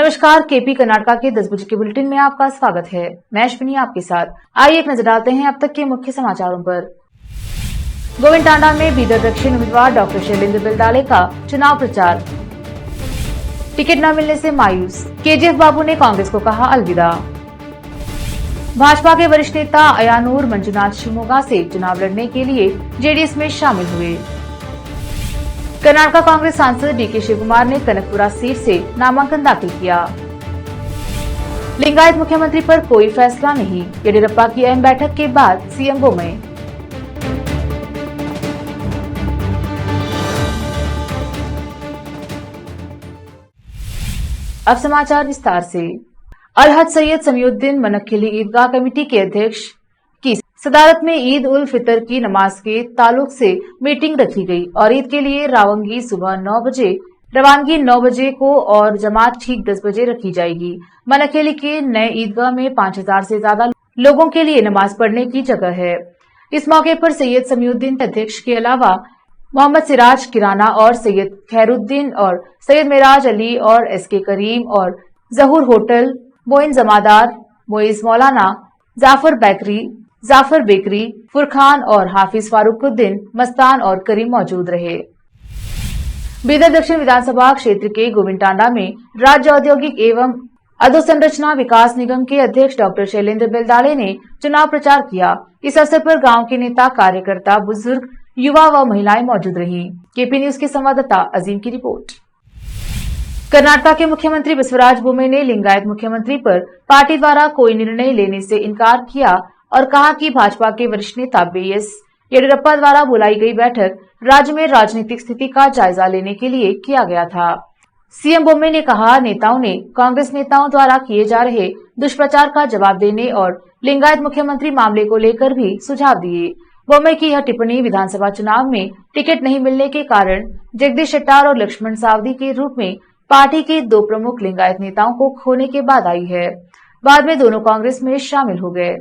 नमस्कार, केपी कर्नाटका के 10 बजे के बुलेटिन में आपका स्वागत है। मैं अश्विनी आपके साथ। आइए एक नजर डालते हैं अब तक के मुख्य समाचारों पर। गोविंदटांडा में बीदर दक्षिण उम्मीदवार डॉक्टर शैलेंद्र बेलदाले का चुनाव प्रचार। टिकट न मिलने से मायूस, केजीएफ बाबू ने कांग्रेस को कहा अलविदा। भाजपा के वरिष्ठ नेता अयानूर मंजुनाथ शिवमोगा से चुनाव लड़ने के लिए जेडीएस में शामिल हुए। कर्नाटका कांग्रेस सांसद डीके शिवकुमार ने कनकपुरा सीट से नामांकन दाखिल किया। लिंगायत मुख्यमंत्री पर कोई फैसला नहीं, येडियुरप्पा की अहम बैठक के बाद सीएम बोम्मई। अब समाचार विस्तार से। अलहज सैयद समीउद्दीन मनक्खली ईदगाह कमेटी के अध्यक्ष की सदारत में ईद उल फितर की नमाज के ताल्लुक से मीटिंग रखी गई और ईद के लिए रवानगी सुबह 9 बजे रवानगी 9 बजे को और जमात ठीक 10 बजे रखी जाएगी। मनक्खली के नए ईदगाह में 5000 से ज्यादा लोगों के लिए नमाज पढ़ने की जगह है। इस मौके पर सैयद समीउद्दीन अध्यक्ष के अलावा मोहम्मद सिराज किराना और सैयद खैरुद्दीन और सैयद मेराज अली और एसके करीम और जहूर होटल, मोइन जमादार, मोइज मौलाना, जाफर बेकरी, फुरखान और हाफिज फारूकुद्दीन मस्तान और करीम मौजूद रहे। बीदर दक्षिण विधानसभा क्षेत्र के गोविंदटांडा में राज्य औद्योगिक एवं अधोसंरचना विकास निगम के अध्यक्ष डॉक्टर शैलेंद्र बेलदाले ने चुनाव प्रचार किया। इस अवसर पर गांव के नेता, कार्यकर्ता, बुजुर्ग, युवा व महिलाएं मौजूद रहीं। केपी न्यूज के संवाददाता अजीम की रिपोर्ट। कर्नाटका के मुख्यमंत्री बसवराज बोम्मई ने लिंगायत मुख्यमंत्री पर पार्टी द्वारा कोई निर्णय लेने से इनकार किया और कहा कि भाजपा के वरिष्ठ नेता बीएस येडियुरप्पा द्वारा बुलाई गई बैठक राज्य में राजनीतिक स्थिति का जायजा लेने के लिए किया गया था। सीएम बोम्मई ने कहा, नेताओं ने कांग्रेस नेताओं द्वारा किए जा रहे दुष्प्रचार का जवाब देने और लिंगायत मुख्यमंत्री मामले को लेकर भी सुझाव दिए। बोम्मई की यह टिप्पणी विधानसभा चुनाव में टिकट नहीं मिलने के कारण जगदीश शेट्टार और लक्ष्मण सावदी के रूप में पार्टी के 2 प्रमुख लिंगायत नेताओं को खोने के बाद आई है। बाद में दोनों कांग्रेस में शामिल हो गए।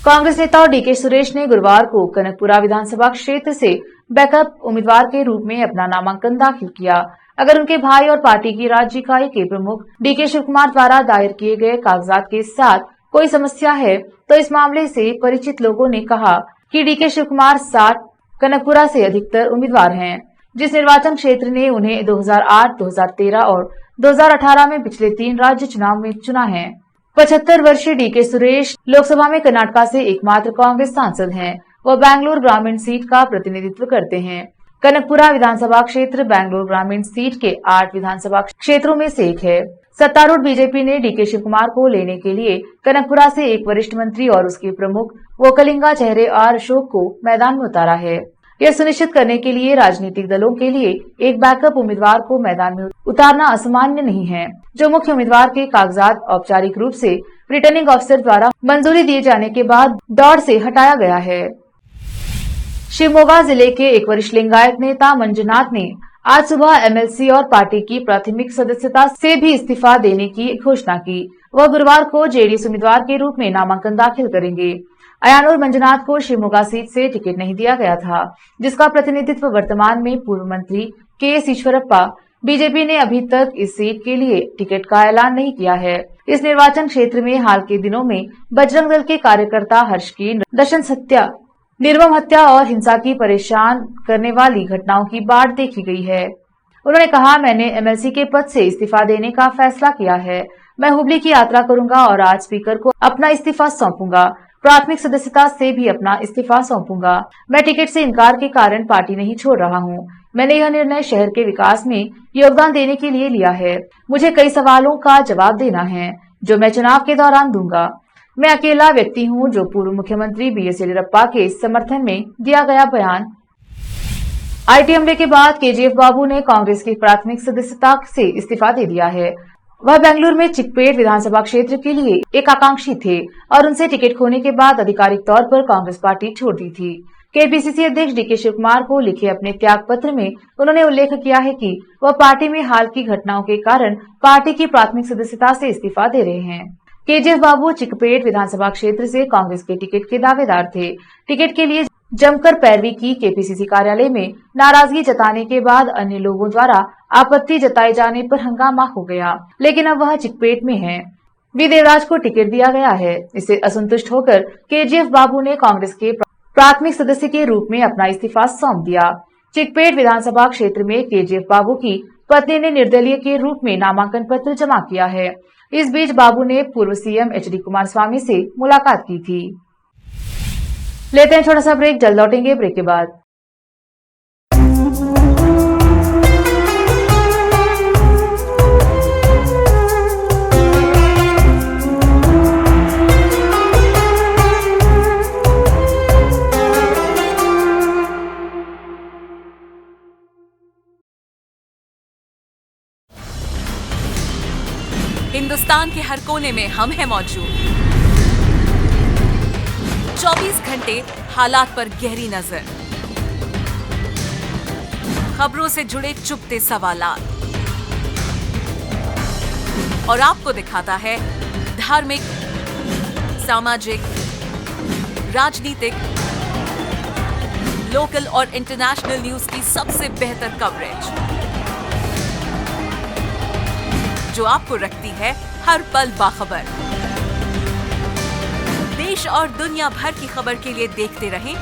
कांग्रेस नेता और डीके सुरेश ने गुरुवार को कनकपुरा विधानसभा क्षेत्र से बैकअप उम्मीदवार के रूप में अपना नामांकन दाखिल किया। अगर उनके भाई और पार्टी की राज्य इकाई के प्रमुख डीके शिवकुमार द्वारा दायर किए गए कागजात के साथ कोई समस्या है तो इस मामले से परिचित लोगों ने कहा कि डीके शिवकुमार 60 कनकपुरा से अधिकतर उम्मीदवार हैं, जिस निर्वाचन क्षेत्र ने उन्हें 2008, 2013 और 2018 में पिछले 3 राज्य चुनाव में चुना है। 75 वर्षीय डीके सुरेश लोकसभा में कर्नाटका से एकमात्र कांग्रेस सांसद हैं। वह बेंगलुरु ग्रामीण सीट का प्रतिनिधित्व करते हैं। कनकपुरा विधानसभा क्षेत्र बेंगलुरु ग्रामीण सीट के 8 विधानसभा क्षेत्रों में से एक है। सत्तारूढ़ बीजेपी ने डीके शिवकुमार को लेने के लिए कनकपुरा से एक वरिष्ठ मंत्री और उसके प्रमुख वोकलिंगा चेहरे आर अशोक को मैदान में उतारा है। यह सुनिश्चित करने के लिए राजनीतिक दलों के लिए एक बैकअप उम्मीदवार को मैदान में उतारना असामान्य नहीं है, जो मुख्य उम्मीदवार के कागजात औपचारिक रूप से रिटर्निंग ऑफिसर द्वारा मंजूरी दिए जाने के बाद दौड़ से हटाया गया है। शिवमोगा जिले के एक वरिष्ठ लिंगायत नेता मंजुनाथ ने आज सुबह एमएलसी और पार्टी की प्राथमिक सदस्यता से भी इस्तीफा देने की घोषणा की। वह गुरुवार को जेडीएस उम्मीदवार के रूप में नामांकन दाखिल करेंगे। अयानूर मंजुनाथ को शिवमोगा सीट से टिकट नहीं दिया गया था, जिसका प्रतिनिधित्व वर्तमान में पूर्व मंत्री के.एस. ईश्वरप्पा। बीजेपी ने अभी तक इस सीट के लिए टिकट का ऐलान नहीं किया है। इस निर्वाचन क्षेत्र में हाल के दिनों में बजरंग दल के कार्यकर्ता हर्ष की नृशंस हत्या, निर्मम हत्या और हिंसा की परेशान करने वाली घटनाओं की बाढ़ देखी गई है। उन्होंने कहा, मैंने एमएलसी के पद से इस्तीफा देने का फैसला किया है। मैं हुबली की यात्रा करूंगा और आज स्पीकर को अपना इस्तीफा सौंपूंगा। प्राथमिक सदस्यता से भी अपना इस्तीफा सौंपूंगा। मैं टिकट से इनकार के कारण पार्टी नहीं छोड़ रहा हूं। मैंने यह निर्णय शहर के विकास में योगदान देने के लिए लिया है। मुझे कई सवालों का जवाब देना है, जो मैं चुनाव के दौरान दूंगा। मैं अकेला व्यक्ति हूं जो पूर्व मुख्यमंत्री बीएस येडियुरप्पा के समर्थन में दिया गया बयान। आईटी हमले के बाद केजीएफ बाबू ने कांग्रेस की प्राथमिक सदस्यता से इस्तीफा दे दिया है। वह बेंगलुरु में चिकपेट विधानसभा क्षेत्र के लिए एक आकांक्षी थे और उनसे टिकट खोने के बाद आधिकारिक तौर पर कांग्रेस पार्टी छोड़ दी थी। केपीसीसी अध्यक्ष डीके शिवकुमार को लिखे अपने त्याग पत्र में उन्होंने उल्लेख किया है कि वह पार्टी में हाल की घटनाओं के कारण पार्टी की प्राथमिक सदस्यता से इस्तीफा दे रहे हैं। केजीएफ बाबू चिकपेट विधानसभा क्षेत्र से कांग्रेस के टिकट के दावेदार थे। टिकट के लिए जमकर पैरवी की केपीसीसी कार्यालय में नाराजगी जताने के बाद अन्य लोगों द्वारा आपत्ति जताए जाने पर हंगामा हो गया, लेकिन अब वह चिकपेट में है। वी देवराज को टिकट दिया गया है। इससे असंतुष्ट होकर केजीएफ बाबू ने कांग्रेस के प्राथमिक सदस्य के रूप में अपना इस्तीफा सौंप दिया। चिकपेट विधानसभा क्षेत्र में केजीएफ बाबू की पत्नी ने निर्दलीय के रूप में नामांकन पत्र जमा किया है। इस बीच बाबू ने पूर्व सीएम एचडी कुमारस्वामी से मुलाकात की थी। लेते हैं छोटा सा ब्रेक, जल्द लौटेंगे ब्रेक के बाद। हिंदुस्तान के हर कोने में हम हैं मौजूद। 24 घंटे हालात पर गहरी नजर, खबरों से जुड़े चुपते सवालात, और आपको दिखाता है धार्मिक, सामाजिक, राजनीतिक, लोकल और इंटरनेशनल न्यूज की सबसे बेहतर कवरेज, जो आपको रखती है हर पल बाखबर। देश और दुनिया भर की खबर के लिए देखते रहें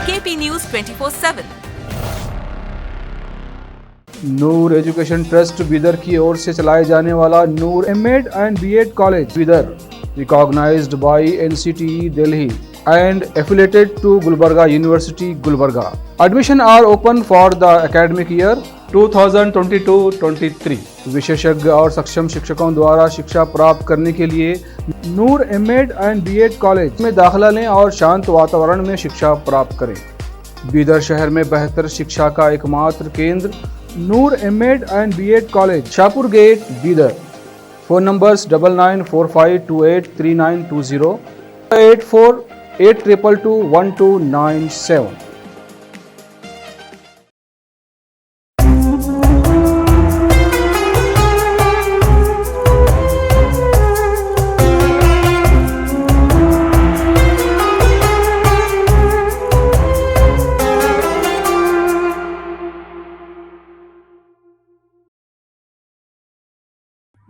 KP news 24/7। Noor education trust Bidar की ओर से चलाए जाने वाला Noor MEd and BEd college Bidar, recognized by NCTE Delhi and affiliated to Gulbarga University, Gulbarga. Admission are open for the academic year 2022-23. विशेषज्ञ और सक्षम शिक्षकों द्वारा शिक्षा प्राप्त करने के लिए नूर एमएड एंड बीएड कॉलेज में दाखिला लें और शांत वातावरण में शिक्षा प्राप्त करें। बीदर शहर में बेहतर शिक्षा का एकमात्र केंद्र Noor MEd and BEd college, Shahpur gate, Bidar. Phone numbers 9945283920, 8482221297।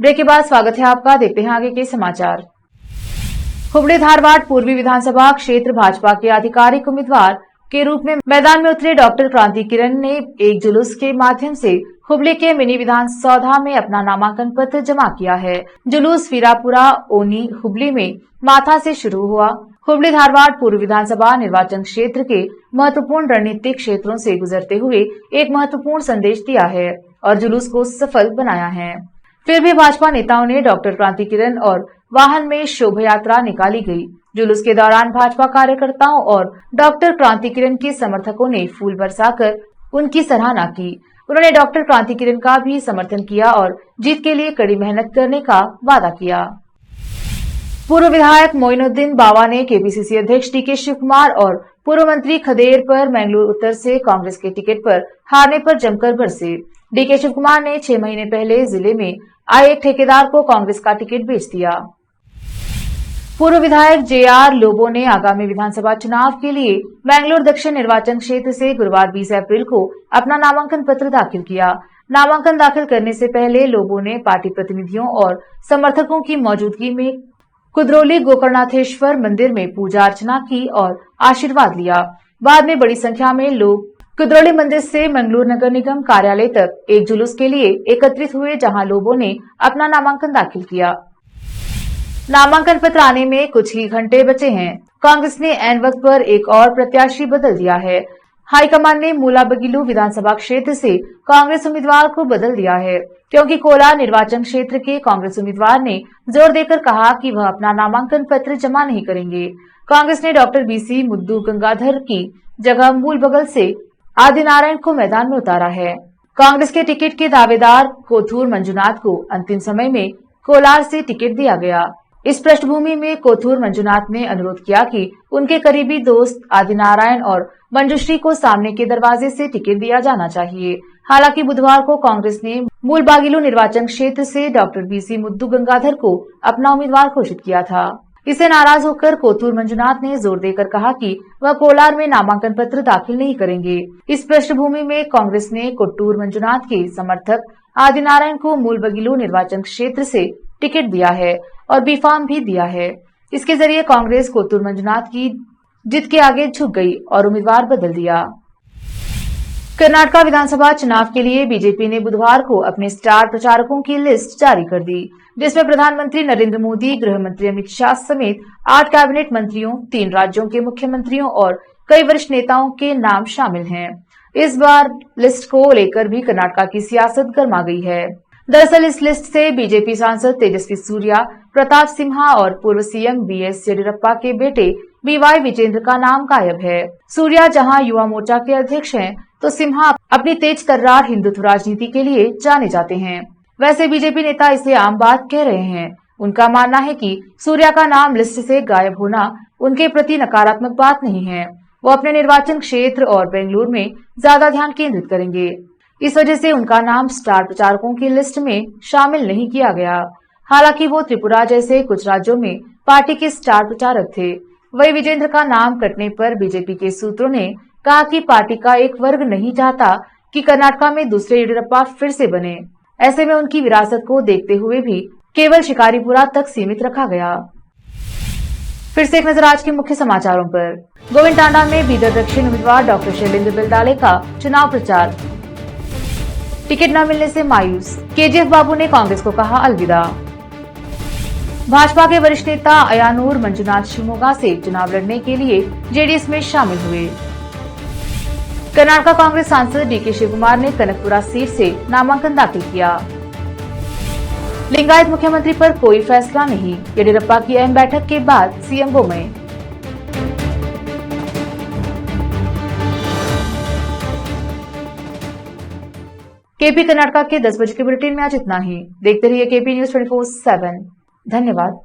Break के बाद स्वागत है आपका। देखते हैं आगे के समाचार। हुबली धारवाड़ पूर्वी विधानसभा क्षेत्र भाजपा के आधिकारिक उम्मीदवार के रूप में मैदान में उतरे डॉक्टर क्रांति किरण ने एक जुलूस के माध्यम से हुबली के मिनी विधान सौधा में अपना नामांकन पत्र जमा किया है। जुलूस वीरापुरा ओनी हुबली में माथा से शुरू हुआ। हुबली धारवाड़ पूर्व विधानसभा निर्वाचन क्षेत्र के महत्वपूर्ण रणनीतिक क्षेत्रों से गुजरते हुए एक महत्वपूर्ण संदेश दिया है और जुलूस को सफल बनाया है। फिर भी भाजपा नेताओं ने डॉक्टर क्रांति किरण और वाहन में शोभा यात्रा निकाली गई। जुलूस के दौरान भाजपा कार्यकर्ताओं और डॉक्टर क्रांति किरण के समर्थकों ने फूल बरसाकर उनकी सराहना की। उन्होंने डॉक्टर क्रांति किरण का भी समर्थन किया और जीत के लिए कड़ी मेहनत करने का वादा किया। पूर्व विधायक मोइनुद्दीन बावा ने केपीसीसी अध्यक्ष डीके शिव कुमार और पूर्व मंत्री खदेर पर मैंगलोर उत्तर से कांग्रेस के टिकट पर हारने पर जमकर बरसे। डीके शिव कुमार ने 6 महीने पहले जिले में आए एक ठेकेदार को कांग्रेस का टिकट बेच दिया। पूर्व विधायक जेआर लोबो ने आगामी विधानसभा चुनाव के लिए मैंगलोर दक्षिण निर्वाचन क्षेत्र से गुरुवार 20 अप्रैल को अपना नामांकन पत्र दाखिल किया। नामांकन दाखिल करने से पहले लोबो ने पार्टी प्रतिनिधियों और समर्थकों की मौजूदगी में कुद्रोली गोकर्णनाथेश्वर मंदिर में पूजा अर्चना की और आशीर्वाद लिया। बाद में बड़ी संख्या में लोग कुद्रोली मंदिर से मंगलूर नगर निगम कार्यालय तक एक जुलूस के लिए एकत्रित हुए, जहां लोगों ने अपना नामांकन दाखिल किया। नामांकन पत्र आने में कुछ ही घंटे बचे हैं। कांग्रेस ने ऐन वक्त पर एक और प्रत्याशी बदल दिया है। हाईकमान ने मूलाबगिलू विधानसभा क्षेत्र से कांग्रेस उम्मीदवार को बदल दिया है, क्योंकि कोलार निर्वाचन क्षेत्र के कांग्रेस उम्मीदवार ने जोर देकर कहा कि वह अपना नामांकन पत्र जमा नहीं करेंगे। कांग्रेस ने डॉक्टर बीसी मुद्दू गंगाधर की जगह मूल बगल से आदिनारायण को मैदान में उतारा है। कांग्रेस के टिकट के दावेदार कोथूर मंजुनाथ को अंतिम समय में कोलार से टिकट दिया गया। इस पृष्ठभूमि में कोथूर मंजुनाथ ने अनुरोध किया कि उनके करीबी दोस्त आदिनारायण और मंजुश्री को सामने के दरवाजे से टिकट दिया जाना चाहिए। हालांकि बुधवार को कांग्रेस ने मूलबागिलू निर्वाचन क्षेत्र से डॉक्टर बीसी मुद्दू गंगाधर को अपना उम्मीदवार घोषित किया था। इससे नाराज होकर कोथूर मंजुनाथ ने जोर देकर कहा कि वह कोलार में नामांकन पत्र दाखिल नहीं करेंगे। इस पृष्ठभूमि में कांग्रेस ने कोट्टूर मंजुनाथ के समर्थक आदिनारायण को मूलबगिलू निर्वाचन क्षेत्र से टिकट दिया है और बी फार्म भी दिया है। इसके जरिए कांग्रेस कोत्तूर मंजुनाथ की जीत के आगे झुक गई और उम्मीदवार बदल दिया। कर्नाटका विधानसभा चुनाव के लिए बीजेपी ने बुधवार को अपने स्टार प्रचारकों की लिस्ट जारी कर दी, जिसमें प्रधानमंत्री नरेंद्र मोदी, गृह मंत्री अमित शाह समेत 8 कैबिनेट मंत्रियों, 3 राज्यों के मुख्यमंत्रियों और कई वरिष्ठ नेताओं के नाम शामिल हैं। इस बार लिस्ट को लेकर भी कर्नाटका की सियासत गर्मा गई है। दरअसल इस लिस्ट से बीजेपी सांसद तेजस्वी सूर्या, प्रताप सिम्हा और पूर्व सीएम बीएस येडियुरप्पा के बेटे बीवाई विजेंद्र का नाम गायब है। सूर्या जहां युवा मोर्चा के अध्यक्ष हैं, तो सिम्हा अपनी तेज तर्रार हिंदुत्व राजनीति के लिए जाने जाते हैं। वैसे बीजेपी नेता इसे आम बात कह रहे हैं। उनका मानना है कि सूर्या का नाम लिस्ट से गायब होना उनके प्रति नकारात्मक बात नहीं है। वो अपने निर्वाचन क्षेत्र और बेंगलुरु में ज्यादा ध्यान केंद्रित करेंगे। इस वजह से उनका नाम स्टार प्रचारकों की लिस्ट में शामिल नहीं किया गया। हालांकि वो त्रिपुरा जैसे कुछ राज्यों में पार्टी के स्टार प्रचारक थे। वही विजेंद्र का नाम कटने पर बीजेपी के सूत्रों ने कहा कि पार्टी का एक वर्ग नहीं चाहता कि कर्नाटका में दूसरे येडियुरप्पा फिर से बने। ऐसे में उनकी विरासत को देखते हुए भी केवल शिकारीपुरा तक सीमित रखा गया। फिर से एक नजर आज के मुख्य समाचारों पर। गोविंदटांडा में बीदर दक्षिण उम्मीदवार डॉक्टर शैलेंद्र बेलदाले का चुनाव प्रचार। टिकट न मिलने से मायूस, केजीएफ बाबू ने कांग्रेस को कहा अलविदा। भाजपा के वरिष्ठ नेता अयानूर मंजुनाथ शिवमोगा से चुनाव लड़ने के लिए जेडीएस में शामिल हुए। कर्नाटका कांग्रेस सांसद डीके शिवकुमार ने कनकपुरा सीट से नामांकन दाखिल किया। लिंगायत मुख्यमंत्री पर कोई फैसला नहीं, येडियुरप्पा की अहम बैठक के बाद सीएम बोम्मई। केपी कर्नाटका के 10 बजे के बुलेटिन में आज इतना ही। देखते रहिए केपी न्यूज 24/7। धन्यवाद।